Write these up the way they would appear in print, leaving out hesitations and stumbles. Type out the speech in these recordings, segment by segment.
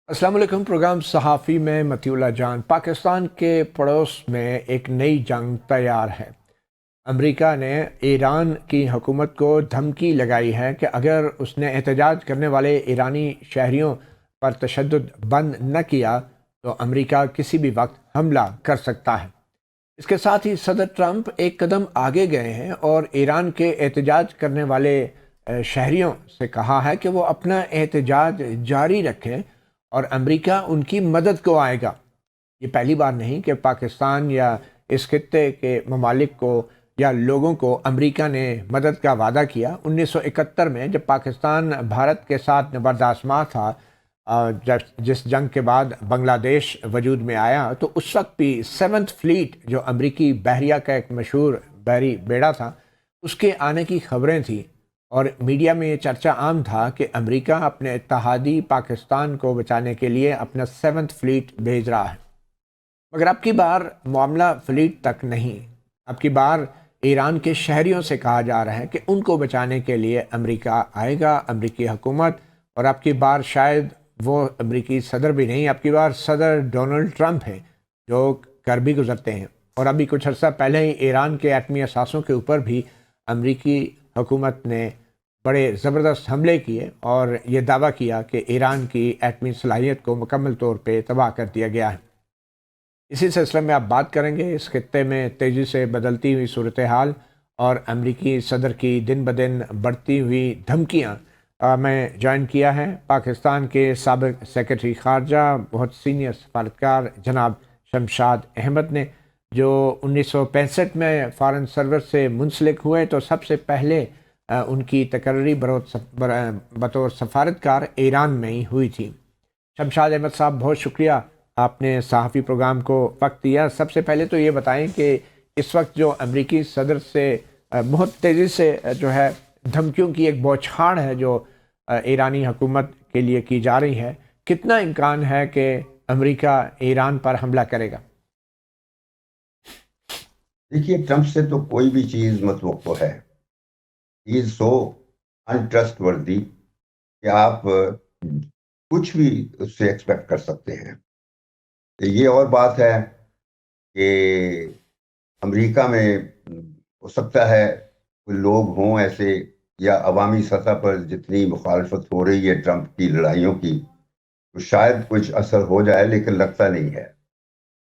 السلام علیکم۔ پروگرام صحافی میں مطیع اللہ جان۔ پاکستان کے پڑوس میں ایک نئی جنگ تیار ہے۔ امریکہ نے ایران کی حکومت کو دھمکی لگائی ہے کہ اگر اس نے احتجاج کرنے والے ایرانی شہریوں پر تشدد بند نہ کیا تو امریکہ کسی بھی وقت حملہ کر سکتا ہے۔ اس کے ساتھ ہی صدر ٹرمپ ایک قدم آگے گئے ہیں اور ایران کے احتجاج کرنے والے شہریوں سے کہا ہے کہ وہ اپنا احتجاج جاری رکھیں اور امریکہ ان کی مدد کو آئے گا۔ یہ پہلی بار نہیں کہ پاکستان یا اس خطے کے ممالک کو یا لوگوں کو امریکہ نے مدد کا وعدہ کیا۔ 1971 میں جب پاکستان بھارت کے ساتھ نبردآزما تھا، جس جنگ کے بعد بنگلہ دیش وجود میں آیا، تو اس وقت بھی 7th فلیٹ جو امریکی بحریہ کا ایک مشہور بحری بیڑا تھا، اس کے آنے کی خبریں تھیں اور میڈیا میں یہ چرچا عام تھا کہ امریکہ اپنے اتحادی پاکستان کو بچانے کے لیے اپنا 7th فلیٹ بھیج رہا ہے۔ مگر اب کی بار معاملہ فلیٹ تک نہیں، اب کی بار ایران کے شہریوں سے کہا جا رہا ہے کہ ان کو بچانے کے لیے امریکہ آئے گا، امریکی حکومت۔ اور اب کی بار شاید وہ امریکی صدر بھی نہیں، اب کی بار صدر ڈونلڈ ٹرمپ ہیں جو کر بھی گزرتے ہیں۔ اور ابھی کچھ عرصہ پہلے ہی ایران کے ایٹمی اثاثوں کے اوپر بھی امریکی حکومت نے بڑے زبردست حملے کیے اور یہ دعویٰ کیا کہ ایران کی ایٹمی صلاحیت کو مکمل طور پہ تباہ کر دیا گیا ہے۔ اسی سلسلے میں آپ بات کریں گے اس خطے میں تیزی سے بدلتی ہوئی صورتحال اور امریکی صدر کی دن بدن بڑھتی ہوئی دھمکیاں۔ میں جوائن کیا ہے پاکستان کے سابق سیکرٹری خارجہ، بہت سینئر سفارتکار جناب شمشاد احمد نے، جو 1965 میں فارن سروس سے منسلک ہوئے تو سب سے پہلے ان کی تقرری بطور سفارتکار ایران میں ہی ہوئی تھی۔ شمشاد احمد صاحب، بہت شکریہ آپ نے صحافی پروگرام کو وقت دیا۔ سب سے پہلے تو یہ بتائیں کہ اس وقت جو امریکی صدر سے بہت تیزی سے جو ہے دھمکیوں کی ایک بوچھاڑ ہے جو ایرانی حکومت کے لیے کی جا رہی ہے، کتنا امکان ہے کہ امریکہ ایران پر حملہ کرے گا؟ دیکھیے، ٹرمپ سے تو کوئی بھی چیز متوقع ہے۔ ہی از سو انٹرسٹ وردی کہ آپ کچھ بھی اس سے ایکسپیکٹ کر سکتے ہیں۔ یہ اور بات ہے کہ امریکہ میں ہو سکتا ہے کوئی لوگ ہوں ایسے، یا عوامی سطح پر جتنی مخالفت ہو رہی ہے ٹرمپ کی لڑائیوں کی، تو شاید کچھ اثر ہو جائے، لیکن لگتا نہیں ہے۔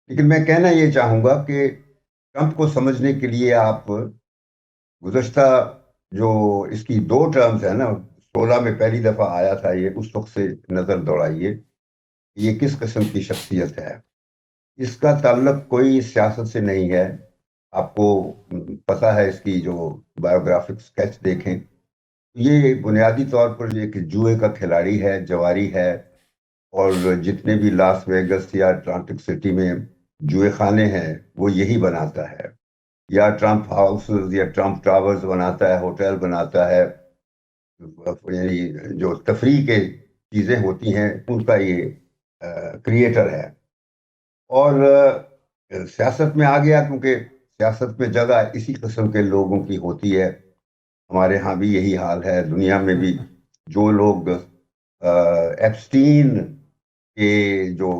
لیکن میں کہنا یہ چاہوں گا کہ ٹرمپ کو سمجھنے کے لیے آپ گزشتہ جو اس کی 2 ٹرمز ہیں نا، 16 میں پہلی دفعہ آیا تھا یہ، اس وقت سے نظر دوڑائیے یہ کس قسم کی شخصیت ہے۔ اس کا تعلق کوئی سیاست سے نہیں ہے۔ آپ کو پتہ ہے، اس کی جو بایوگرافک سکیچ دیکھیں، یہ بنیادی طور پر ایک جوئے کا کھلاڑی ہے، جواری ہے، اور جتنے بھی لاس ویگس یا اٹلانٹک سٹی میں جوئے خانے ہیں وہ یہی بناتا ہے، یا ٹرمپ ہاؤسز یا ٹرمپ ٹاورز بناتا ہے، ہوٹل بناتا ہے، یعنی جو تفریح کے چیزیں ہوتی ہیں ان کا یہ کریٹر ہے۔ اور سیاست میں آ گیا کیونکہ سیاست میں جگہ اسی قسم کے لوگوں کی ہوتی ہے۔ ہمارے ہاں بھی یہی حال ہے، دنیا میں بھی جو لوگ ایپسٹین کے جو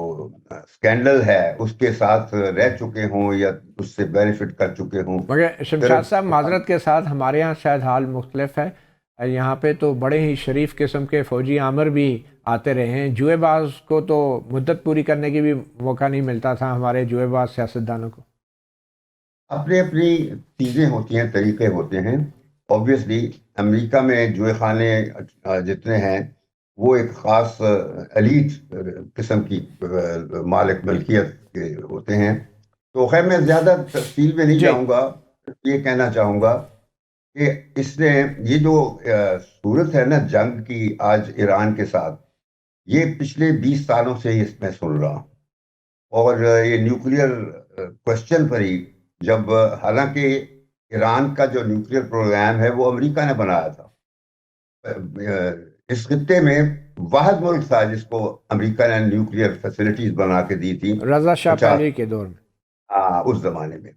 سکینڈل ہے اس کے ساتھ رہ چکے ہوں یا اس سے بینیفٹ کر چکے ہوں۔ مگر شمشاد صاحب، معذرت کے ساتھ ہمارے ہاں شاید حال مختلف ہے۔ یہاں پہ تو بڑے ہی شریف قسم کے فوجی عامر بھی آتے رہے ہیں، جوئے باز کو تو مدت پوری کرنے کی بھی موقع نہیں ملتا تھا ہمارے جوئے باز سیاستدانوں کو۔ اپنی اپنی چیزیں ہوتی ہیں، طریقے ہوتے ہیں۔ اوبویسلی امریکہ میں جوئے خانے جتنے ہیں وہ ایک خاص ایلیٹ قسم کی مالک ملکیت کے ہوتے ہیں۔ تو خیر میں زیادہ تفصیل میں نہیں جی جاؤں گا، یہ کہنا چاہوں گا کہ اس نے یہ جو صورت ہے نا جنگ کی آج ایران کے ساتھ، یہ پچھلے 20 سالوں سے اس میں سن رہا ہوں۔ اور یہ نیوکلیئر کوشچن پر ہی، جب حالانکہ ایران کا جو نیوکلیئر پروگرام ہے وہ امریکہ نے بنایا تھا، اس خطے میں واحد ملک تھا جس کو امریکہ نے نیوکلیئر فیسلٹیز بنا کے دی تھی رضا شاہ 50 پہلوی کے دور میں۔ اس زمانے میں۔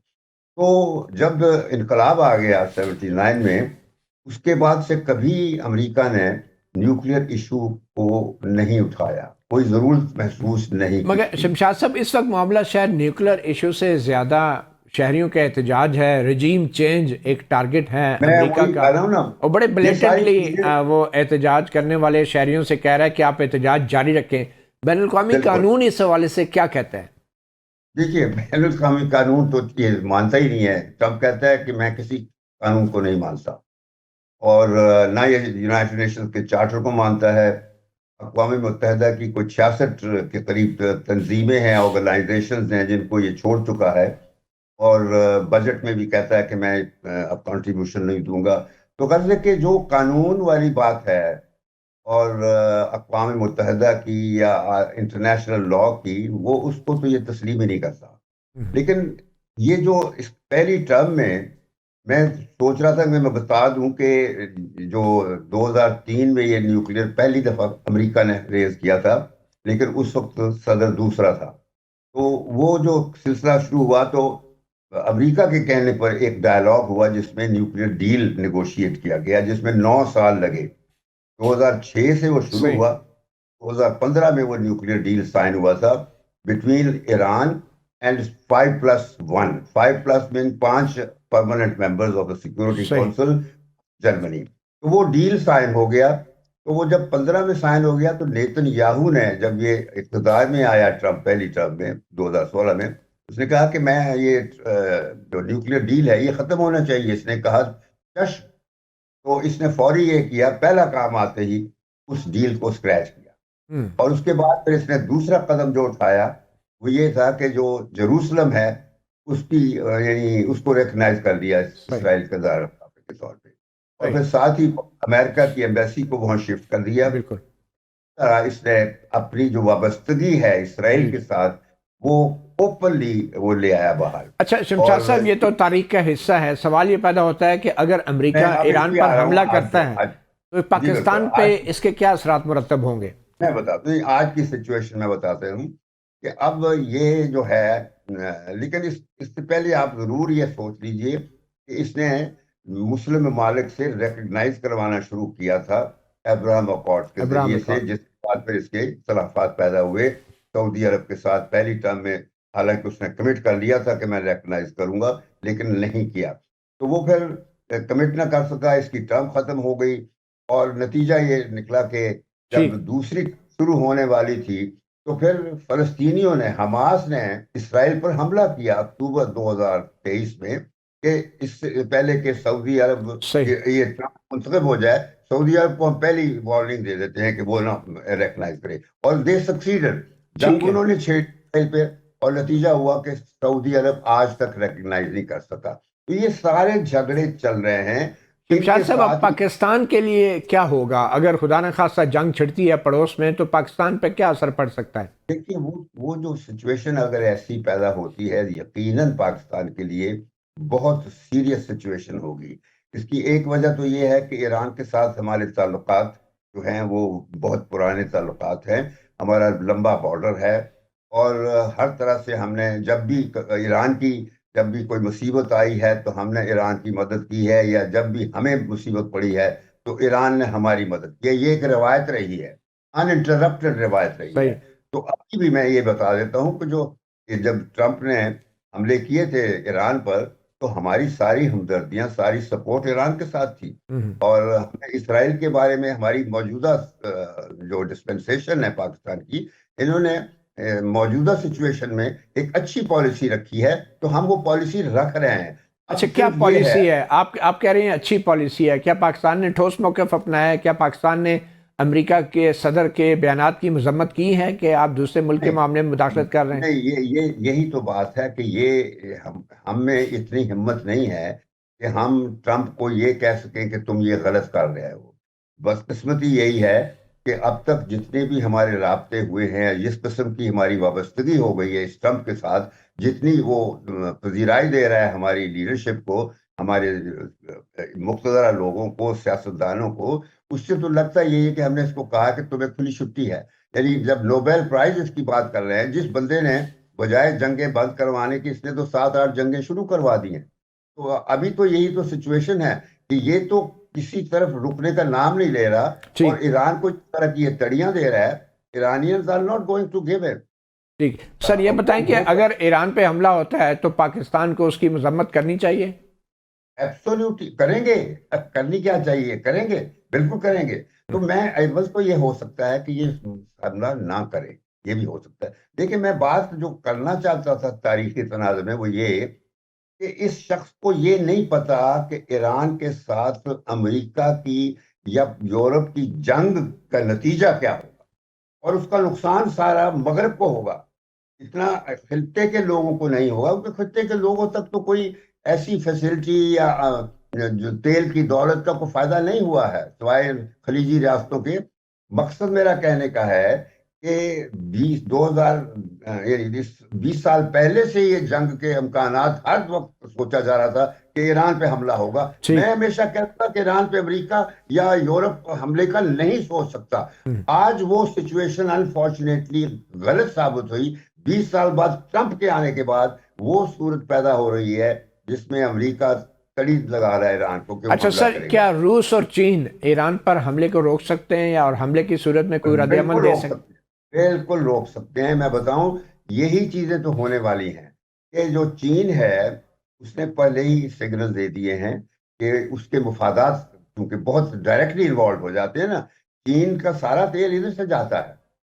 تو جب انقلاب آ گیا 79 میں، اس کے بعد سے کبھی امریکہ نے نیوکلیئر ایشو کو نہیں اٹھایا, کوئی ضرورت محسوس نہیں کی. مگر شمشاد صاحب اس وقت معاملہ شاید نیوکلر ایشو سے زیادہ شہریوں کا احتجاج ہے, رجیم چینج ایک ٹارگٹ ہے میں امریکہ وہی کا, کہہ رہا ہوں نا, اور بڑے یہ ساری بلیٹنٹلی چیزیں وہ احتجاج کرنے والے شہریوں سے کہہ رہا ہے کہ آپ احتجاج جاری رکھیں. بین الاقوامی بالکل. قانون اس حوالے سے کیا کہتا ہے؟ دیکھیے, بین الاقوامی قانون تو یہ مانتا ہی نہیں ہے. ٹرمپ کہتا ہے کہ میں کسی قانون کو نہیں مانتا, اور نہ یہ یونائٹڈ نیشنز کے چارٹر کو مانتا ہے. اقوام متحدہ کی کوئی 66 کے قریب تنظیمیں ہیں, آرگنائزیشنز ہیں جن کو یہ چھوڑ چکا ہے, اور بجٹ میں بھی کہتا ہے کہ میں اب کنٹریبیوشن نہیں دوں گا. تو غرض ہے کہ جو قانون والی بات ہے اور اقوام متحدہ کی یا انٹرنیشنل لا کی, وہ اس کو تو یہ تسلیم ہی نہیں کرتا. لیکن یہ جو اس پہلی ٹرم میں سوچ رہا تھا کہ میں بتا دوں کہ جو 2003 میں یہ نیوکلیئر پہلی دفعہ امریکہ نے ریز کیا تھا, لیکن اس وقت صدر دوسرا تھا. تو وہ جو سلسلہ شروع ہوا تو امریکہ کے کہنے پر ایک ڈائلاگ ہوا جس میں نیوکلیئر ڈیل نیگوشیٹ کیا گیا, جس میں 9 سال لگے. 2006 سے وہ شروع صحیح. ہوا, 2015 میں وہ نیوکلیئر ڈیل سائن ہوا تھا بٹوین ایران اینڈ 5+1. 5+ مین 5 permanent members of the security صحیح. Council Germany. تو وہ ڈیل سائن ہو گیا. تو وہ جب 15 میں سائن ہو گیا تو نیتن یاہو نے, جب یہ اقتدار میں آیا ٹرمپ پہلی ٹرم میں 2016 میں, اس نے کہا کہ میں یہ جو نیوکلیئر ڈیل ہے یہ ختم ہونا چاہیے. اس نے کہا چش. تو اس نے فوری یہ کیا, پہلا کام آتے ہی اس ڈیل کو اسکریچ کیا. اور اس کے بعد پھر اس نے دوسرا قدم جو اٹھایا وہ یہ تھا کہ جو جیروسلم ہے اس کی یعنی اس کو ریکگنائز کر دیا اسرائیل کے دار کے طور پہ, اور پھر ساتھ ہی امریکہ کی ایمبیسی کو وہاں شفٹ کر دیا. بالکل. اس نے اپنی جو وابستگی ہے اسرائیل کے ساتھ وہ اوپنلی وہ لے آیا باہر. اچھا شمشاد صاحب, یہ تو تاریخ کا حصہ ہے. سوال یہ پیدا ہوتا ہے کہ اگر امریکہ ایران پر حملہ کرتا ہے تو پاکستان پہ اس کے کیا اثرات مرتب ہوں گے؟ میں بتاتا ہوں آج کی سچویشن میں بتاتا ہوں کہ اب یہ جو ہے, لیکن اس سے پہلے آپ ضرور یہ سوچ لیجئے کہ اس نے مسلم ممالک سے ریکگنائز کروانا شروع کیا تھا ابراہم اکارڈز کے ذریعے سے, جس کے بعد پھر اس کے اختلافات پیدا ہوئے سعودی عرب کے ساتھ پہلی ٹرم میں. حالانکہ اس نے کمٹ کر لیا تھا کہ میں ریکگنائز کروں گا, لیکن نہیں کیا. تو وہ پھر کمٹ نہ کر سکا, اس کی ٹرم ختم ہو گئی, اور نتیجہ یہ نکلا کہ جب دوسری شروع ہونے والی تھی تو پھر فلسطینیوں نے, حماس نے اسرائیل پر حملہ کیا اکتوبر 2023 میں, کہ اس سے پہلے کہ سعودی عرب یہ ٹرمپ منتخب ہو جائے, سعودی عرب کو ہم پہلی وارننگ دے دیتے ہیں کہ وہ نہ ریکگنائز کرے, اور دے سکسیڈڈ. جنگ انہوں نے چھیڑ اسرائیل پہ, اور نتیجہ ہوا کہ سعودی عرب آج تک ریکگنائز نہیں کر سکا. تو یہ سارے جھگڑے چل رہے ہیں. شمشاد صاحب, اب پاکستان کے لیے کیا ہوگا اگر خدا نہ خواستہ جنگ چھڑتی ہے پڑوس میں, تو پاکستان پہ کیا اثر پڑ سکتا ہے؟ دیکھیے وہ جو سچویشن اگر ایسی پیدا ہوتی ہے, یقیناً پاکستان کے لیے بہت سیریس سچویشن ہوگی. اس کی ایک وجہ تو یہ ہے کہ ایران کے ساتھ ہمارے تعلقات جو ہیں وہ بہت پرانے تعلقات ہیں. ہمارا لمبا بارڈر ہے, اور ہر طرح سے ہم نے جب بھی ایران کی جب بھی کوئی مصیبت آئی ہے تو ہم نے ایران کی مدد کی ہے, یا جب بھی ہمیں مصیبت پڑی ہے تو ایران نے ہماری مدد کی ہے. یہ ایک روایت رہی ہے, ان انٹرپٹڈ روایت رہی ہے. تو ابھی بھی میں یہ بتا دیتا ہوں کہ جب ٹرمپ نے حملے کیے تھے ایران پر تو ہماری ساری ہمدردیاں, ساری سپورٹ ایران کے ساتھ تھی. اور اسرائیل کے بارے میں ہماری موجودہ جو ڈسپنسیشن ہے پاکستان کی, انہوں نے موجودہ سچویشن میں ایک اچھی پالیسی رکھی ہے, تو ہم وہ پالیسی رکھ رہے ہیں. اچھا, کیا پالیسی ہے آپ کہہ رہے ہیں اچھی پالیسی ہے؟ کیا پاکستان نے ٹھوس موقف اپنایا ہے؟ کیا پاکستان نے امریکہ کے صدر کے بیانات کی مذمت کی ہے کہ آپ دوسرے ملک کے معاملے میں مداخلت کر رہے ہیں؟ نہیں, یہی تو بات ہے کہ یہ ہم میں اتنی ہمت نہیں ہے کہ ہم ٹرمپ کو یہ کہہ سکیں کہ تم یہ غلط کر رہے ہو. بس قسمتی یہی ہے کہ اب تک جتنے بھی ہمارے رابطے ہوئے ہیں, جس قسم کی ہماری وابستگی ہو گئی ہے اس ٹرمپ کے ساتھ, جتنی وہ پذیرائی دے رہا ہے ہماری لیڈرشپ کو, ہمارے مقتدر لوگوں کو, سیاستدانوں کو, اس سے تو لگتا یہی ہے کہ ہم نے اس کو کہا کہ تمہیں کھلی چھٹی ہے. یعنی جب نوبیل پرائز اس کی بات کر رہے ہیں, جس بندے نے بجائے جنگیں بند کروانے کی اس نے تو 7-8 جنگیں شروع کروا دی ہیں. تو ابھی تو یہی تو سچویشن ہے کہ یہ تو کسی طرف رکنے کا نام نہیں لے رہا ٹھیک اور ایران کو اس طرح کی یہ تڑیاں دے رہا ہے. Iranians are not going to give it. ٹھیک سر، یہ بتائیں کہ اگر ایران پہ حملہ ہوتا ہے تو پاکستان کو اس کی مذمت کرنی چاہیے؟ ایبسولوٹلی کریں گے. کرنی کیا چاہیے، کریں گے، بالکل کریں گے. تو میں ایوز تو یہ ہو سکتا ہے کہ یہ حملہ نہ کرے، یہ بھی ہو سکتا ہے. لیکن میں بات جو کرنا چاہتا تھا تاریخی تناظر میں وہ یہ کہ اس شخص کو یہ نہیں پتا کہ ایران کے ساتھ امریکہ کی یا یورپ کی جنگ کا نتیجہ کیا ہوگا اور اس کا نقصان سارا مغرب کو ہوگا. اتنا خطے کے لوگوں کو نہیں ہوگا، کیونکہ خطے کے لوگوں تک تو کوئی ایسی فیسلٹی یا جو تیل کی دولت کا کوئی فائدہ نہیں ہوا ہے سوائے خلیجی ریاستوں کے. مقصد میرا کہنے کا ہے کہ 20 سال پہلے سے یہ جنگ کے امکانات ہر وقت سوچا جا رہا تھا کہ ایران پہ حملہ ہوگا. میں ہمیشہ کہتا کہ ایران پہ امریکہ یا یورپ حملے کا نہیں سوچ سکتا. آج وہ سچویشن انفارچونیٹلی غلط ثابت ہوئی. 20 سال بعد ٹرمپ کے آنے کے بعد وہ صورت پیدا ہو رہی ہے جس میں امریکہ کڑی لگا رہا ہے ایران کو. اچھا سر، کیا روس اور چین ایران پر حملے کو روک سکتے ہیں یا اور حملے کی صورت میں کوئی رد عمل دے سکتے ہیں؟ بالکل روک سکتے ہیں. میں بتاؤں یہی چیزیں تو ہونے والی ہیں کہ جو چین ہے اس نے پہلے ہی سگنل دے دیے ہیں کہ اس کے مفادات کیونکہ بہت ڈائریکٹلی انوالو ہو جاتے ہیں نا. چین کا سارا تیل ادھر سے جاتا ہے،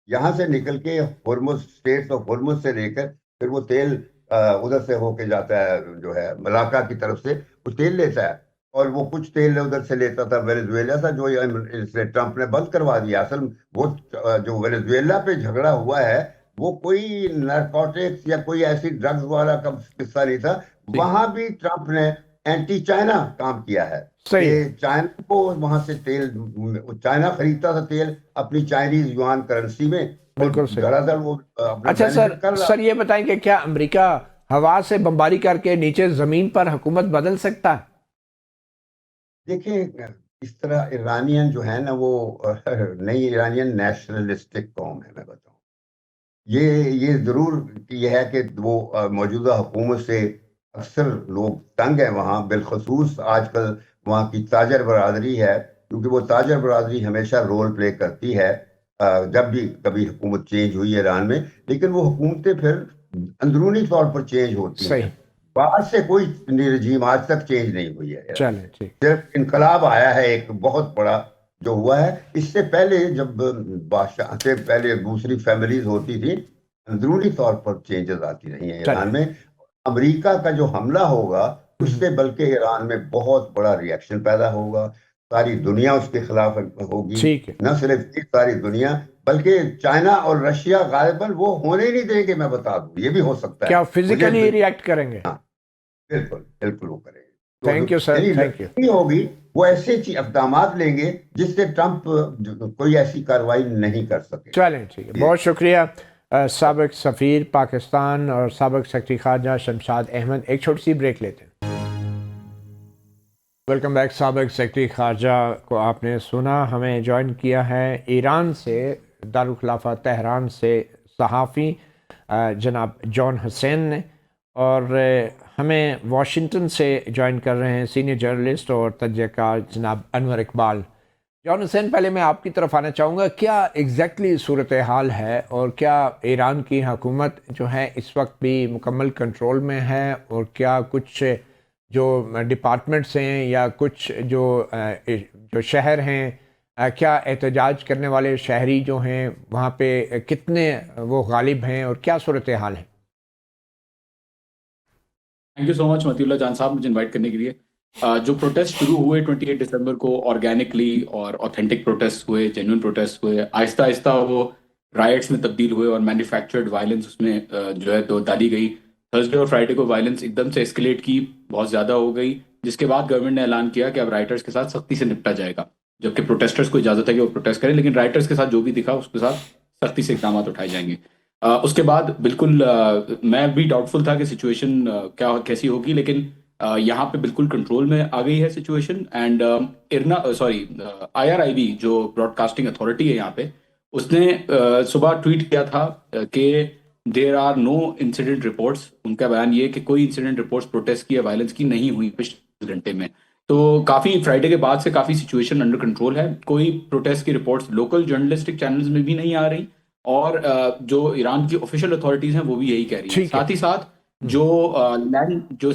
یہاں سے نکل کے ہرمز اسٹیٹ آف ہرمز سے لے کر پھر وہ تیل ادھر سے ہو کے جاتا ہے جو ہے ملاقہ کی طرف سے وہ تیل لیتا ہے. اور وہ کچھ تیل ادھر سے لیتا تھا وینزویلا سے جو ٹرمپ نے بند کروا دیا. اصل وہ جو وینزویلا پہ جھگڑا ہوا ہے وہ کوئی نارکوٹکس یا کوئی ایسی ڈرگز والا کا قصہ نہیں تھا. وہاں بھی ٹرمپ نے اینٹی چائنا کام کیا ہے کہ چائنا کو وہاں سے تیل، چائنا خریدتا تھا تیل اپنی چائنیز یوان کرنسی میں. بالکل دراصل وہ اچھا سر یہ بتائیں کہ کیا امریکہ ہوا سے بمباری کر کے نیچے زمین پر حکومت بدل سکتا ہے؟ دیکھیں اس طرح ایرانین جو ہے نا وہ نئی ایرانین نیشنلسٹک قوم ہے. میں بتاؤں یہ ضرور یہ ہے کہ وہ موجودہ حکومت سے اکثر لوگ تنگ ہیں وہاں، بالخصوص آج کل وہاں کی تاجر برادری ہے کیونکہ وہ تاجر برادری ہمیشہ رول پلے کرتی ہے جب بھی کبھی حکومت چینج ہوئی ایران میں. لیکن وہ حکومتیں پھر اندرونی طور پر چینج ہوتی ہیں، باہر سے کوئی رجیم آج تک چینج نہیں ہوئی ہے. صرف انقلاب آیا ہے ایک بہت بڑا جو ہوا ہے. اس سے پہلے جب بادشاہ سے پہلے دوسری فیملیز ہوتی تھی اندرونی طور پر چینجز آتی رہی ہیں ایران میں. امریکہ کا جو حملہ ہوگا اس سے بلکہ ایران میں بہت بڑا ریئیکشن پیدا ہوگا. ساری دنیا اس کے خلاف ہوگی، نہ صرف ساری دنیا بلکہ چائنا اور رشیا غالباً وہ ہونے نہیں دیں گے. میں بتا دوں یہ بھی ہو سکتا ہے کیا فزیکلی ریئیکٹ کریں گے؟ بالکل بالکل وہ کریں گے. Thank you sir, thank you. ہوگی وہ ایسے اقدامات لیں گے جس سے ٹرمپ کوئی ایسی کارروائی نہیں کر سکے. چلیں ٹھیک ہے، بہت شکریہ سابق سفیر پاکستان اور سابق سیکرٹری خارجہ شمشاد احمد. ایک چھوٹی سی بریک لیتے ہیں. Welcome back. سابق سیکرٹری خارجہ کو آپ نے سنا. ہمیں جوائن کیا ہے ایران سے، دارالخلافہ تہران سے صحافی جناب جان حسین نے، اور ہمیں واشنگٹن سے جوائن کر رہے ہیں سینئر جرنلسٹ اور تجزیہ کار جناب انور اقبال. جان حسین، پہلے میں آپ کی طرف آنا چاہوں گا. کیا ایگزیکٹلی صورتحال ہے اور کیا ایران کی حکومت جو ہے اس وقت بھی مکمل کنٹرول میں ہے، اور کیا کچھ جو ڈپارٹمنٹس ہیں یا کچھ جو شہر ہیں، کیا احتجاج کرنے والے شہری جو ہیں وہاں پہ کتنے وہ غالب ہیں اور کیا صورتحال ہے؟ تھینک یو سو مچ متی اللہ جان صاحب مجھے انوائٹ کرنے کے لیے. جو پروٹیسٹ شروع ہوئے 28 دسمبر کو آرگینکلی اور اوتھینٹک پروٹیسٹ ہوئے، جینوئن پروٹیسٹ ہوئے، آہستہ آہستہ وہ رائٹس میں تبدیل ہوئے اور مینوفیکچرڈ وائلنس اس میں جو ہے ڈالی گئی. تھرسڈے اور فرائیڈے کو وائلنس ایک دم سے اسکلیٹ کی، بہت زیادہ ہو گئی، جس کے بعد گورنمنٹ نے اعلان کیا کہ اب رائٹرز کے ساتھ سختی سے نپٹا جائے گا. جبکہ پروٹیسٹرز کو اجازت ہے کہ وہ پروٹیسٹ کریں، لیکن رائٹرز کے ساتھ جو بھی دکھا اس کے ساتھ سختی سے اقدامات اٹھائے جائیں گے. اس کے بعد بالکل میں بھی ڈاؤٹ فل تھا کہ سچویشن کیسی ہوگی، لیکن یہاں پہ بالکل کنٹرول میں آ گئی ہے سچویشن. اینڈ IRIB جو براڈ کاسٹنگ اتھارٹی ہے یہاں پہ، اس نے صبح ٹویٹ کیا تھا کہ there are no incident reports. ان کا بیان یہ کہ کوئی انسیڈنٹ رپورٹس پروٹیسٹ کی یا وائلنس کی نہیں ہوئی پچھلے گھنٹے میں. تو کافی فرائیڈے کے بعد سے کافی سچویشن انڈر کنٹرول ہے، کوئی پروٹیسٹ کی رپورٹس لوکل جرنلسٹک چینلز میں بھی نہیں آ رہی، اور جو ایران کی آفیشیل اتھارٹیز ہیں وہ بھی یہی کہہ رہی ہیں. ٹھیک ہے. ساتھ ہی ساتھ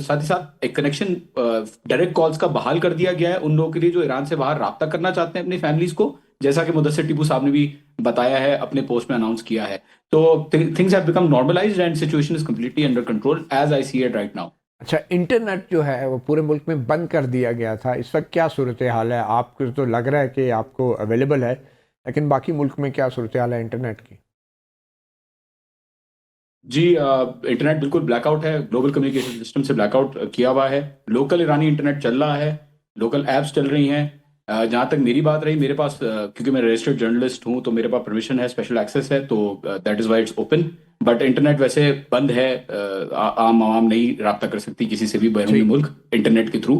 ساتھ ہی ساتھ ایک کنیکشن ڈائریکٹ کالز کا بحال کر دیا گیا ہے ان لوگوں کے لیے جو ایران سے باہر رابطہ کرنا چاہتے ہیں اپنی فیملیز کو، جیسا کہ مدثر ٹیپو صاحب نے بھی بتایا ہے، اپنے پوسٹ میں اناؤنس کیا ہے. تو things have become normalised and situation is completely under control as I see it right now. اچھا، انٹرنیٹ جو ہے وہ پورے ملک میں بند کر دیا گیا تھا، اس وقت کیا صورتحال ہے؟ آپ کو تو لگ رہا ہے کہ آپ کو اویلیبل ہے، لیکن باقی ملک میں کیا صورتحال ہے انٹرنیٹ کی؟ جی انٹرنیٹ بالکل بلیک آؤٹ ہے، گلوبل کمیونیکیشن سسٹم سے بلیک آؤٹ کیا ہوا ہے. لوکل ایرانی انٹرنیٹ چل رہا ہے، لوکل ایپس چل رہی ہیں. جہاں تک میری بات رہی، میرے پاس کیونکہ میں رجسٹرڈ جرنلسٹ ہوں تو میرے پاس پرمیشن ہے، اسپیشل ایکسیس ہے، تو that is why it's open. But internet ویسے بند ہے، عام عوام نہیں رابطہ کر سکتی کسی سے بھی بیرون ملک انٹرنیٹ کے تھرو.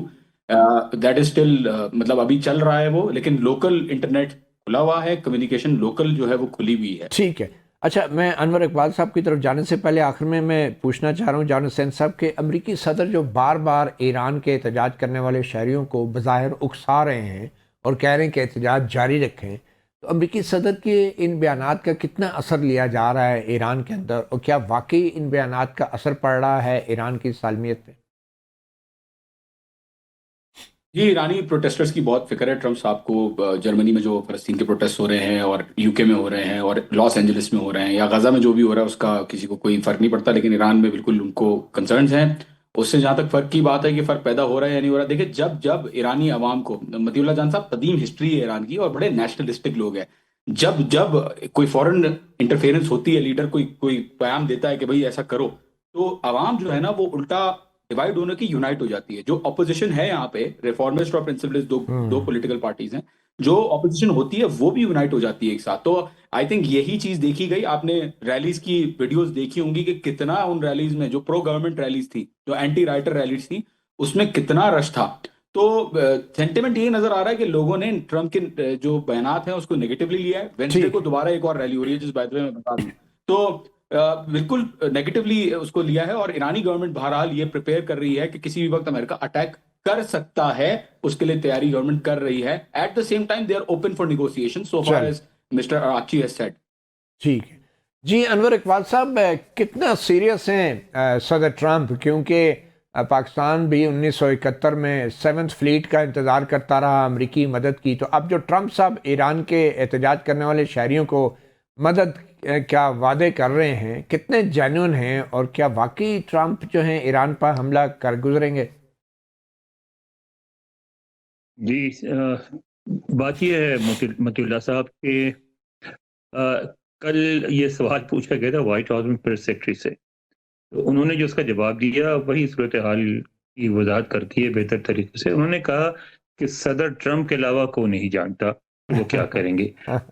دیٹ از اسٹل مطلب ابھی چل رہا ہے وہ، لیکن لوکل انٹرنیٹ کھلا ہوا ہے، کمیونیکیشن لوکل جو ہے وہ کھلی ہوئی ہے. ٹھیک ہے. اچھا، میں انور اقبال صاحب کی طرف جانے سے پہلے آخر میں پوچھنا چاہ رہا ہوں جان حسین صاحب کہ امریکی صدر جو بار بار ایران کے احتجاج کرنے والے شہریوں کو بظاہر اکسا رہے ہیں اور کہہ رہے ہیں کہ احتجاج جاری رکھیں، تو امریکی صدر کے ان بیانات کا کتنا اثر لیا جا رہا ہے ایران کے اندر، اور کیا واقعی ان بیانات کا اثر پڑ رہا ہے ایران کی سالمیت پہ؟ جی، ایرانی پروٹیسٹرز کی بہت فکر ہے ٹرمپ صاحب کو. جرمنی میں جو فلسطین کے پروٹیسٹ ہو رہے ہیں، اور یو کے میں ہو رہے ہیں، اور لاس اینجلس میں ہو رہے ہیں، یا غزہ میں جو بھی ہو رہا ہے اس کا کسی کو کوئی فرق نہیں پڑتا، لیکن ایران میں بالکل ان کو کنسرنز ہیں. اس سے جہاں تک فرق کی بات ہے کہ فرق پیدا ہو رہا ہے یا نہیں ہو رہا، دیکھیں جب ایرانی عوام کو، مطیع اللہ جان صاحب قدیم ہسٹری ہے ایران کی اور بڑے نیشنلسٹک لوگ ہیں، جب کوئی فورن انٹرفیئرنس ہوتی ہے، لیڈر کوئی پیغام دیتا ہے کہ بھئی ایسا کرو، تو عوام جو ہے نا وہ الٹا ڈیوائڈ ہونے کی یونائٹ ہو جاتی ہے. جو اپوزیشن ہے یہاں پہ، ریفارمسٹ اور پرنسپلسٹ دو پولیٹیکل پارٹیز ہیں، جو اپوزیشن ہوتی ہے وہ بھی یونائٹ ہو جاتی ہے ایک ساتھ. تو آئی تھنک یہی چیز دیکھی گئی. آپ نے ریلیز کی ویڈیوز دیکھی ہوں گی کہ کتنا ان ریلیز میں، جو پرو گورنمنٹ ریلیز تھی، جو اینٹی رائٹر ریلیز تھی، اس میں کتنا رش تھا. تو سینٹیمنٹ یہ نظر آ رہا ہے کہ لوگوں نے ٹرمپ کے جو بیانات ہیں اس کو نیگیٹولی لیا ہے. وینسڈے کو دوبارہ ایک اور ریلی ہو رہی ہے جس بات میں بتا دوں، تو بالکل نیگیٹولی اس کو لیا ہے. اور ایرانی گورنمنٹ بہرحال یہ پریپیئر کر رہی ہے کہ کسی بھی وقت امریکہ اٹیک کر سکتا ہے، اس کے لیے تیاری گورنمنٹ کر رہی ہے. At the same time they are open for negotiation so far as Mr Araghchi has said. ٹھیک ہے جی. انور اقبال صاحب، کتنا سیریس ہیں صدر ٹرمپ؟ کیونکہ پاکستان بھی 1971 میں 7th فلیٹ کا انتظار کرتا رہا امریکی مدد کی، تو اب جو ٹرمپ صاحب ایران کے احتجاج کرنے والے شہریوں کو مدد کیا وعدے کر رہے ہیں، کتنے جینون ہیں، اور کیا واقعی ٹرمپ جو ہیں ایران پر حملہ کر گزریں گے؟ جی، بات یہ ہے مطیع اللہ صاحب کہ کل یہ سوال پوچھا گیا تھا وائٹ ہاؤس میں پریس سیکرٹری سے، تو انہوں نے جو اس کا جواب دیا وہی صورتحال کی وضاحت کرتی ہے بہتر طریقے سے. انہوں نے کہا کہ صدر ٹرمپ کے علاوہ کوئی نہیں جانتا کہ وہ کیا کریں گے.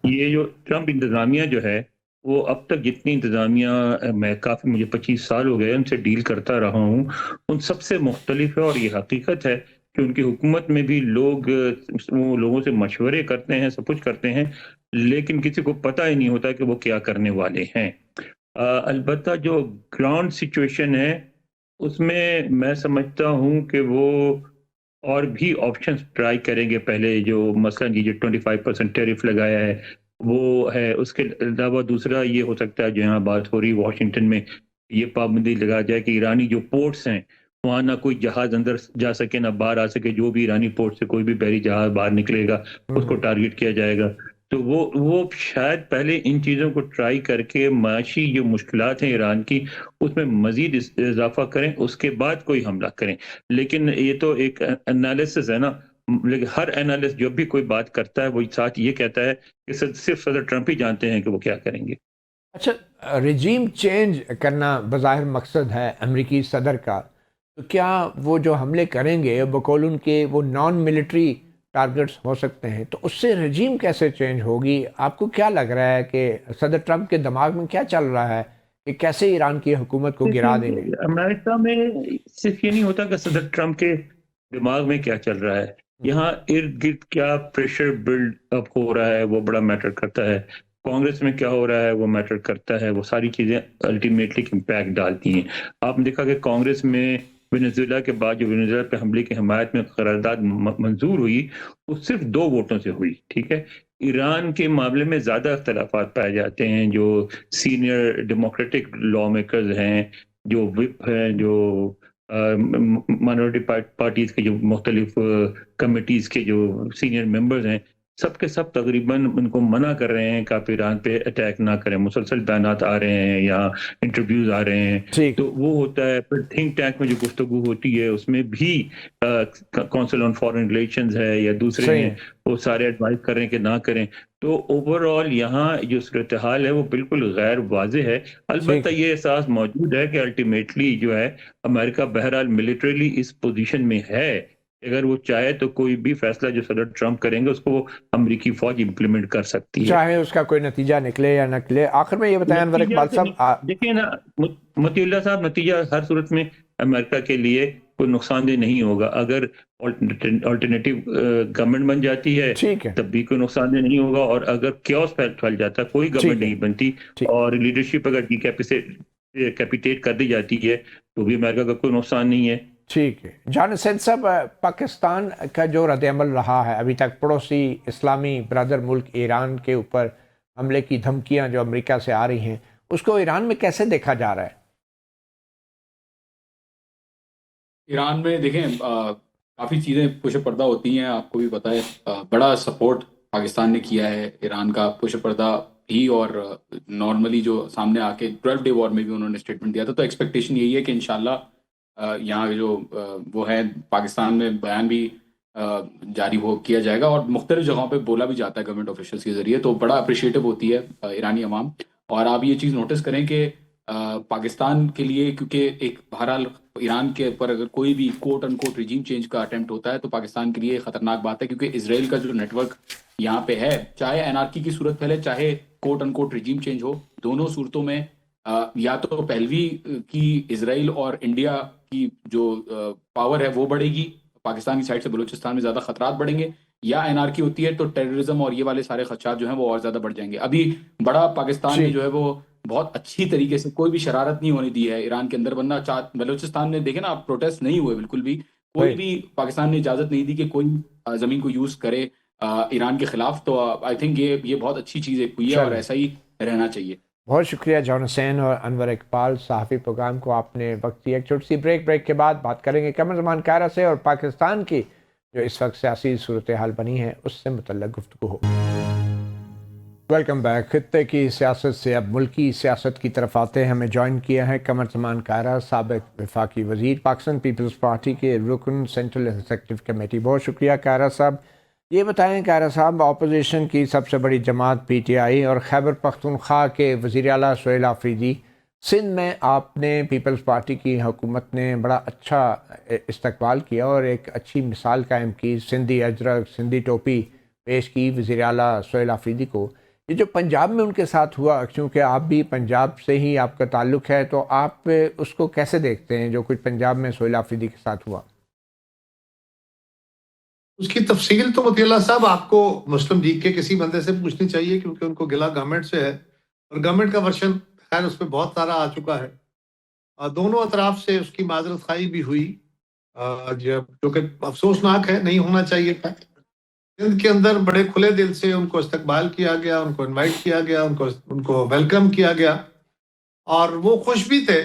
یہ جو ٹرمپ انتظامیہ جو ہے، وہ اب تک جتنی انتظامیہ میں کافی، مجھے 25 سال ہو گئے ان سے ڈیل کرتا رہا ہوں، ان سب سے مختلف ہے. اور یہ حقیقت ہے کہ ان کی حکومت میں بھی وہ لوگوں سے مشورے کرتے ہیں، سب کچھ کرتے ہیں، لیکن کسی کو پتہ ہی نہیں ہوتا کہ وہ کیا کرنے والے ہیں. البتہ جو گراؤنڈ سچویشن ہے اس میں سمجھتا ہوں کہ وہ اور بھی آپشنز ٹرائی کریں گے. پہلے جو مثلا یہ جو 25% ٹیرف لگایا ہے وہ ہے، اس کے علاوہ دوسرا یہ ہو سکتا ہے جو یہاں بات ہو رہی واشنگٹن میں، یہ پابندی لگا جائے کہ ایرانی جو پورٹس ہیں وہاں نہ کوئی جہاز اندر جا سکے نہ باہر آ سکے. جو بھی ایرانی پورٹ سے کوئی بھی بحری جہاز باہر نکلے گا اس کو ٹارگٹ کیا جائے گا. تو وہ شاید پہلے ان چیزوں کو ٹرائی کر کے معاشی جو مشکلات ہیں ایران کی اس میں مزید اضافہ کریں، اس کے بعد کوئی حملہ کریں. لیکن یہ تو ایک انالیسس ہے نا، لیکن ہر انالسٹ جب بھی کوئی بات کرتا ہے وہ ساتھ یہ کہتا ہے کہ صرف صدر ٹرمپ ہی جانتے ہیں کہ وہ کیا کریں گے. اچھا، رجیم چینج کرنا بظاہر مقصد ہے امریکی صدر کا، تو کیا وہ جو حملے کریں گے بقول ان کے وہ نان ملٹری ٹارگٹس ہو سکتے ہیں، تو اس سے رجیم کیسے چینج ہوگی؟ آپ کو کیا لگ رہا ہے کہ صدر ٹرمپ کے دماغ میں کیا چل رہا ہے کہ کیسے ایران کی حکومت کو گرا دیں گے؟ امریکہ میں صرف یہ نہیں ہوتا کہ صدر ٹرمپ کے دماغ میں کیا چل رہا ہے، یہاں ارد گرد کیا پریشر بلڈ اپ ہو رہا ہے وہ بڑا میٹر کرتا ہے. کانگریس میں کیا ہو رہا ہے وہ میٹر کرتا ہے. وہ ساری چیزیں الٹیمیٹلی امپیکٹ ڈالتی ہیں. آپ نے دیکھا کہ کانگریس میں وینزویلا کے بعد جو وینزویلا پہ حملے کی حمایت میں قرارداد منظور ہوئی وہ صرف 2 ووٹوں سے ہوئی، ٹھیک ہے۔ ایران کے معاملے میں زیادہ اختلافات پائے جاتے ہیں، جو سینئر ڈیموکریٹک لا میکرز ہیں، جو وپ ہیں، جو مائنورٹی پارٹیز کے جو مختلف کمیٹیز کے جو سینئر ممبرز ہیں، سب کے سب تقریباً ان کو منع کر رہے ہیں کہ آپ ایران پہ اٹیک نہ کریں۔ مسلسل بیانات آ رہے ہیں یا انٹرویوز آ رہے ہیں، ٹھیک تو وہ ہوتا ہے۔ پھر تھنک ٹینک میں جو گفتگو ہوتی ہے اس میں بھی کونسل آن فارن ریلیشنز ہے یا دوسرے صحیح ہیں، ہے، وہ سارے ایڈوائز کر رہے ہیں کہ نہ کریں۔ تو اوور آل یہاں جو صورتحال ہے وہ بالکل غیر واضح ہے۔ البتہ ٹھیک یہ احساس موجود ہے کہ الٹیمیٹلی جو ہے امریکہ بہرحال ملیٹریلی اس پوزیشن میں ہے، اگر وہ چاہے تو کوئی بھی فیصلہ جو صدر ٹرمپ کریں گے اس کو امریکی فوج امپلیمنٹ کر سکتی ہے۔ چاہے اس کا کوئی نتیجہ نکلے یا نہ نکلے۔ آخر میں یہ بتائیں انور نتیجہ اقبال صاحب، دیکھیں نا مطیع اللہ صاحب، نتیجہ ہر صورت میں امریکہ کے لیے کوئی نقصان دہ نہیں ہوگا۔ اگر آلٹرنیٹیو گورنمنٹ بن جاتی ہے ٹھیک ہے، تب بھی کوئی نقصان دہ نہیں ہوگا، اور اگر کیوس پھیل جاتا ہے، کوئی ٹھیک گورنمنٹ ہے، نہیں بنتی ٹھیک اور لیڈرشپ اگر کیپیٹیٹ کر دی جاتی ہے تو بھی امریکہ کا کوئی نقصان نہیں ہے۔ ٹھیک ہے۔ جان حسین صاحب، پاکستان کا جو رد عمل رہا ہے ابھی تک پڑوسی اسلامی برادر ملک ایران کے اوپر حملے کی دھمکیاں جو امریکہ سے آ رہی ہیں، اس کو ایران میں کیسے دیکھا جا رہا ہے؟ ایران میں دیکھیں کافی چیزیں پش پردہ ہوتی ہیں، آپ کو بھی پتہ ہے۔ بڑا سپورٹ پاکستان نے کیا ہے ایران کا پش پردہ بھی، اور نارملی جو سامنے آ کے 12 ڈے وار میں بھی انہوں نے اسٹیٹمنٹ دیا تھا۔ تو ایکسپیکٹیشن یہی ہے کہ انشاءاللہ یہاں جو وہ ہے پاکستان میں بیان بھی جاری کیا جائے گا، اور مختلف جگہوں پہ بولا بھی جاتا ہے گورنمنٹ آفیشلس کے ذریعے، تو بڑا اپریشیٹو ہوتی ہے ایرانی عوام۔ اور آپ یہ چیز نوٹس کریں کہ پاکستان کے لیے، کیونکہ ایک بہرحال ایران کے اوپر اگر کوئی بھی کوٹ ان کوٹ ریجیم چینج کا اٹیمپٹ ہوتا ہے تو پاکستان کے لیے خطرناک بات ہے، کیونکہ اسرائیل کا جو نیٹ ورک یہاں پہ ہے، چاہے انارکی کی صورت پھیلے چاہے کوٹ ان کوٹ ریجیم چینج ہو، دونوں صورتوں میں یا تو پہلوی کی اسرائیل اور انڈیا کی جو پاور ہے وہ بڑھے گی، پاکستان کی سائڈ سے بلوچستان میں زیادہ خطرات بڑھیں گے، یا انارکی ہوتی ہے تو ٹیررزم اور یہ والے سارے خدشات جو ہیں وہ اور زیادہ بڑھ جائیں گے۔ ابھی بڑا پاکستان نے ٹھیک، جو ہے وہ بہت اچھی طریقے سے کوئی بھی شرارت نہیں ہونے دی ہے ایران کے اندر، ورنہ بلوچستان میں دیکھیں نا آپ، پروٹیسٹ نہیں ہوئے بالکل بھی، کوئی صحیح، بھی پاکستان نے اجازت نہیں دی کہ کوئی زمین کو یوز کرے ایران کے خلاف۔ تو آئی تھنک یہ بہت اچھی چیز ایک ہوئی ہے اور چلیں، ایسا ہی رہنا چاہیے۔ بہت شکریہ جان حسین اور انور اقبال، صحافی پروگرام کو آپ نے وقت دیا۔ ایک چھوٹی سی بریک کے بعد بات کریں گے قمر زمان کائرہ سے، اور پاکستان کی جو اس وقت سیاسی صورتحال بنی ہے اس سے متعلق گفتگو ہو۔ Welcome back. خطے کی سیاست سے اب ملکی سیاست کی طرف آتے ہیں۔ ہمیں جوائن کیا ہے قمر زمان کائرہ، سابق وفاقی وزیر، پاکستان پیپلز پارٹی کے رکن سینٹرل ایگزیکٹو کمیٹی۔ بہت شکریہ کائرہ صاحب۔ یہ بتائیں کائرہ صاحب، اپوزیشن کی سب سے بڑی جماعت پی ٹی آئی اور خیبر پختونخوا کے وزیر اعلیٰ سہیل آفریدی، سندھ میں آپ نے پیپلز پارٹی کی حکومت نے بڑا اچھا استقبال کیا اور ایک اچھی مثال قائم کی، سندھی اجرک، سندھی ٹوپی پیش کی وزیر اعلیٰ سہیل آفریدی کو۔ یہ جو پنجاب میں ان کے ساتھ ہوا، کیونکہ آپ بھی پنجاب سے ہی آپ کا تعلق ہے، تو آپ اس کو کیسے دیکھتے ہیں جو کچھ پنجاب میں سہیل آفریدی کے ساتھ ہوا؟ اس کی تفصیل تو مطیع اللہ صاحب آپ کو مسلم لیگ کے کسی بندے سے پوچھنی چاہیے، کیونکہ ان کو گلا گورنمنٹ سے ہے، اور گورنمنٹ کا ورژن خیر اس پہ بہت سارا آ چکا ہے، اور دونوں اطراف سے اس کی معذرت خواہی بھی ہوئی، جو کہ افسوسناک ہے، نہیں ہونا چاہیے تھا۔ سندھ کے اندر بڑے کھلے دل سے ان کو استقبال کیا گیا، ان کو انوائٹ کیا گیا، ان کو ویلکم کیا گیا، اور وہ خوش بھی تھے،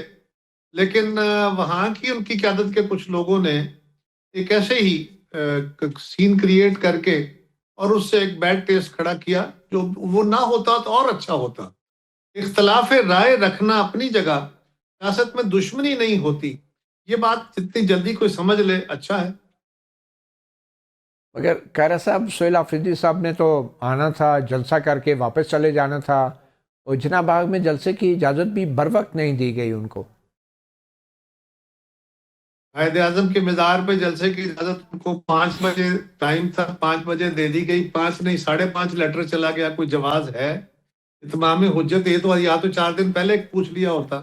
لیکن وہاں کی ان کی قیادت کے کچھ لوگوں نے ایک ایسے ہی سین کریٹ کر کے اور اس سے ایک بیڈ ٹیسٹ کھڑا کیا، جو وہ نہ ہوتا تو اور اچھا ہوتا۔ اختلاف رائے رکھنا اپنی جگہ، سیاست میں دشمنی نہیں ہوتی، یہ بات جتنی جلدی کوئی سمجھ لے اچھا ہے۔ مگر کائرہ صاحب، سہیل آفریدی صاحب نے تو آنا تھا، جلسہ کر کے واپس چلے جانا تھا، اور جناح باغ میں جلسے کی اجازت بھی بر وقت نہیں دی گئی ان کو۔ قائد اعظم کے مزار پہ جلسے کی اجازت ان کو 5 بجے ٹائم تھا، 5 بجے دے دی گئی، 5 نہیں 5:30 لیٹر چلا گیا، کوئی جواز ہے؟ اتمام حجت یہ تو یا تو 4 دن پہلے پوچھ لیا ہوتا۔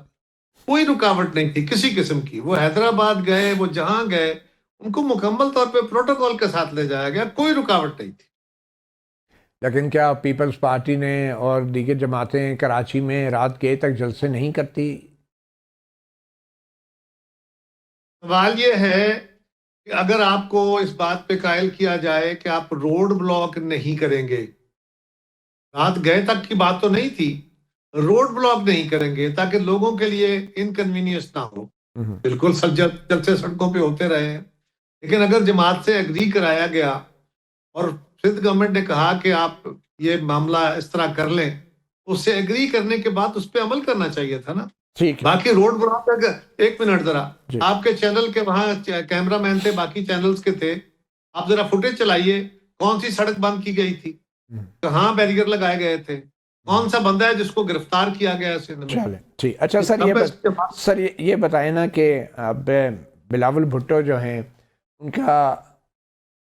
کوئی رکاوٹ نہیں تھی کسی قسم کی، وہ حیدرآباد گئے، وہ جہاں گئے ان کو مکمل طور پہ پروٹوکول کے ساتھ لے جایا گیا، کوئی رکاوٹ نہیں تھی۔ لیکن کیا پیپلز پارٹی نے اور دیگر جماعتیں کراچی میں رات گئے تک جلسے نہیں کرتی؟ سوال یہ ہے کہ اگر آپ کو اس بات پہ قائل کیا جائے کہ آپ روڈ بلاک نہیں کریں گے، رات گئے تک کی بات تو نہیں تھی، روڈ بلاک نہیں کریں گے تاکہ لوگوں کے لیے انکنوینئنس نہ ہو، بالکل جلسے سڑکوں پہ ہوتے رہے ہیں، لیکن اگر جماعت سے اگری کرایا گیا اور سندھ گورنمنٹ نے کہا کہ آپ یہ معاملہ اس طرح کر لیں، اس سے اگری کرنے کے بعد اس پہ عمل کرنا چاہیے تھا نا۔ ٹھیک ہے باقی روڈ بلاک کا ایک منٹ ذرا، جی آپ کے چینل کے وہاں کیمرہ مین تھے، باقی چینلز کے تھے، آپ ذرا فوٹیج چلائیے، کون سی سڑک بند کی گئی تھی، کہاں بیریئر لگائے گئے تھے، کون سا بندہ ہے جس کو گرفتار کیا گیا ہے سندھ میں۔ چلیں ٹھیک۔ اچھا سر یہ بتائیں نا کہ اب بلاول بھٹو جو ہیں ان کا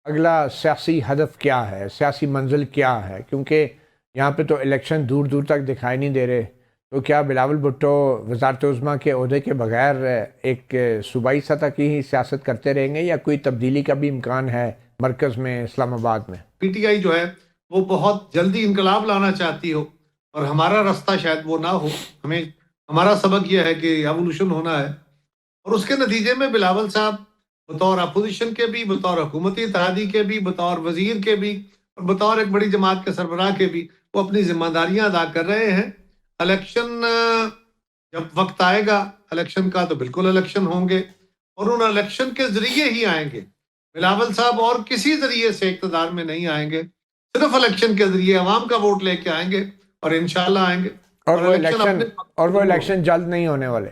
اگلا سیاسی ہدف کیا ہے، سیاسی منزل کیا ہے، کیونکہ یہاں پہ تو الیکشن دور دور تک دکھائی نہیں دے رہے، تو کیا بلاول بھٹو وزارت عظمیٰ کے عہدے کے بغیر ایک صوبائی سطح کی ہی سیاست کرتے رہیں گے یا کوئی تبدیلی کا بھی امکان ہے مرکز میں اسلام آباد میں؟ پی ٹی آئی جو ہے وہ بہت جلدی انقلاب لانا چاہتی ہو اور ہمارا راستہ شاید وہ نہ ہو، ہمیں ہمارا سبق یہ ہے کہ ایوولوشن ہونا ہے، اور اس کے نتیجے میں بلاول صاحب بطور اپوزیشن کے بھی، بطور حکومتی اتحادی کے بھی، بطور وزیر کے بھی، اور بطور ایک بڑی جماعت کے سربراہ کے بھی وہ اپنی ذمہ داریاں ادا کر رہے ہیں۔ الیکشن جب وقت آئے گا الیکشن کا تو بالکل الیکشن ہوں گے، اور ان الیکشن کے ذریعے ہی آئیں گے بلاول صاحب، اور کسی ذریعے سے اقتدار میں نہیں آئیں گے، صرف الیکشن کے ذریعے عوام کا ووٹ لے کے آئیں گے، اور انشاءاللہ آئیں گے۔ اور وہ الیکشن جلد نہیں ہونے والے؟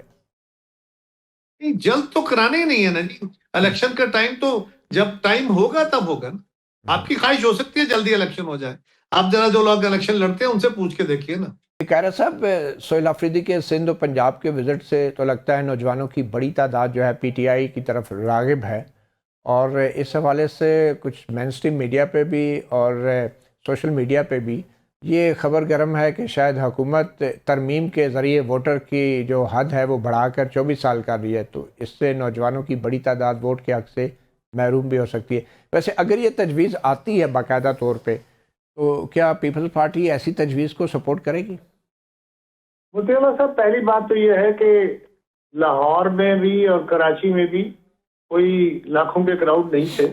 نہیں، جلد تو کرانے ہی نہیں ہے نا جی، الیکشن کا ٹائم تو جب ٹائم ہوگا تب ہوگا نا۔ آپ کی خواہش ہو سکتی ہے جلدی الیکشن ہو جائے، آپ ذرا جو لوگ الیکشن لڑتے ہیں ان سے پوچھ کے دیکھیے نا۔ قاہرہ صاحب، سہیل آفریدی کے سندھ و پنجاب کے وزٹ سے تو لگتا ہے نوجوانوں کی بڑی تعداد جو ہے پی ٹی آئی کی طرف راغب ہے، اور اس حوالے سے کچھ مین اسٹریم میڈیا پہ بھی اور سوشل میڈیا پہ بھی یہ خبر گرم ہے کہ شاید حکومت ترمیم کے ذریعے ووٹر کی جو حد ہے وہ بڑھا کر 24 سال کر رہی ہے، تو اس سے نوجوانوں کی بڑی تعداد ووٹ کے حق سے محروم بھی ہو سکتی ہے۔ ویسے اگر یہ تجویز آتی ہے باقاعدہ طور پہ تو کیا پیپلز پارٹی ایسی تجویز کو سپورٹ کرے گی؟ مفتی اللہ صاحب، پہلی بات تو یہ ہے کہ لاہور میں بھی اور کراچی میں بھی کوئی لاکھوں کے کراؤڈ نہیں تھے۔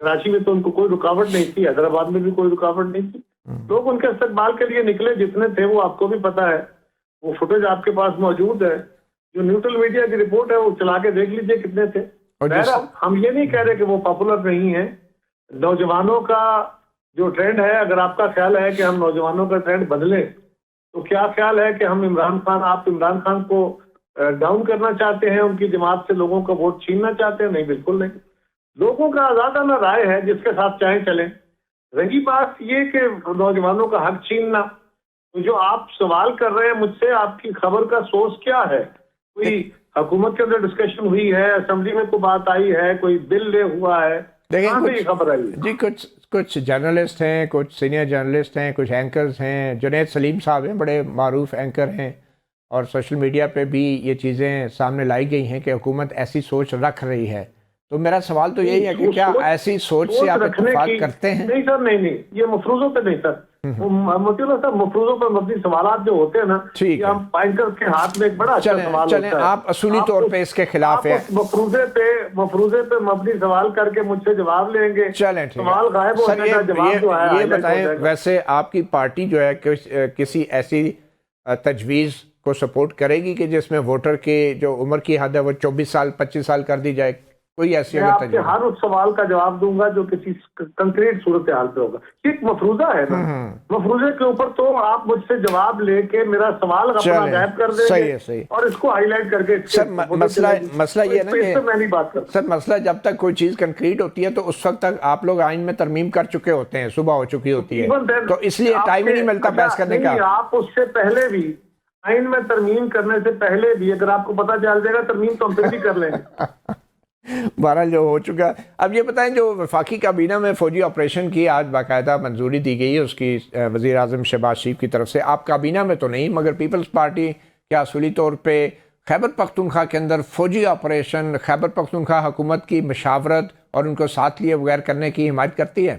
کراچی میں تو ان کو کوئی رکاوٹ نہیں تھی، حیدرآباد میں بھی کوئی رکاوٹ نہیں تھی، لوگ ان کے استقبال کے لیے نکلے جتنے تھے، وہ آپ کو بھی پتا ہے، وہ فوٹیج آپ کے پاس موجود ہے، جو نیوٹرل میڈیا کی رپورٹ ہے وہ چلا کے دیکھ لیجئے کتنے تھے۔ بہرحال ہم یہ نہیں کہہ رہے کہ وہ پاپولر نہیں ہیں، نوجوانوں کا جو ٹرینڈ ہے، اگر آپ کا خیال ہے کہ ہم نوجوانوں کا ٹرینڈ بدلیں تو کیا خیال ہے کہ ہم آپ عمران خان کو ڈاؤن کرنا چاہتے ہیں، ان کی جماعت سے لوگوں کا ووٹ چھیننا چاہتے ہیں؟ نہیں، بالکل نہیں۔ لوگوں کا آزادانہ رائے ہے، جس کے ساتھ چاہیں چلیں۔ رہی بات یہ کہ نوجوانوں کا حق چھیننا، تو جو آپ سوال کر رہے ہیں مجھ سے، آپ کی خبر کا سورس کیا ہے؟ کوئی حکومت کے اندر ڈسکشن ہوئی ہے، اسمبلی میں کوئی بات آئی ہے، کوئی بل لے ہوا ہے؟ کہاں سے یہ خبر آئی ہے؟ جی کچھ جرنلسٹ ہیں، کچھ سینئر جرنلسٹ ہیں، کچھ اینکرز ہیں، جنید سلیم صاحب ہیں، بڑے معروف اینکر ہیں، اور سوشل میڈیا پہ بھی یہ چیزیں سامنے لائی گئی ہیں کہ حکومت ایسی سوچ رکھ رہی ہے۔ تو میرا سوال تو یہی ہے کہ کیا ایسی سوچ سے آپ اتفاق کرتے ہیں؟ نہیں سر، نہیں، یہ مفروضوں پہ نہیں سر، مفتی اللہ صاحب، مفروضوں پر مبنی سوالات جو ہوتے ہیں نا، ٹھیک یہ ہے، ہم اینکر کے ہاتھ میں ایک بڑا اچھا سوال چلیں ہوتا ہے۔ آپ اصولی طور پہ اس کے خلاف ہیں، مفروضے پہ مبنی سوال کر کے مجھ سے جواب لیں گے، چلیں ٹھیک سوال غائب ہو جائے گا، جواب جو ہے یہ بتائیں، ویسے آپ کی پارٹی جو ہے کسی ایسی تجویز کو سپورٹ کرے گی کہ جس میں ووٹر کی جو عمر کی حد ہے وہ 24 سال 25 سال کر دی جائے؟ کوئی ایسی میں آپ کے ہر اس سوال کا جواب دوں گا جو کسی کنکریٹ صورتحال پہ ہوگا۔ یہ ایک مفروضہ ہے نا، مفروضے کے اوپر تو آپ مجھ سے جواب لے کے میرا سوال اپنا غائب کر دیں گے اور اس کو ہائی لائٹ کر کے سر مسئلہ یہ ہے نا کہ میں نہیں بات کرتا سر، مسئلہ جب تک کوئی چیز کنکریٹ ہوتی ہے تو اس وقت تک آپ لوگ آئین میں ترمیم کر چکے ہوتے ہیں، صبح ہو چکی ہوتی ہے، تو اس لیے ٹائم ہی نہیں ملتا بحث کرنے کا۔ آپ اس سے پہلے بھی آئین میں ترمیم کرنے سے پہلے بھی اگر آپ کو پتہ چل جائے گا ترمیم تو ہم پھر بھی کر لیں گے۔ بہرحال جو ہو چکا۔ اب یہ بتائیں، جو وفاقی کابینہ میں فوجی آپریشن کی آج باقاعدہ منظوری دی گئی ہے اس کی وزیر اعظم شہباز شریف کی طرف سے، آپ کابینہ میں تو نہیں، مگر پیپلز پارٹی کیا اصولی طور پہ خیبر پختونخوا کے اندر فوجی آپریشن، خیبر پختونخوا حکومت کی مشاورت اور ان کو ساتھ لیے بغیر کرنے کی حمایت کرتی ہے؟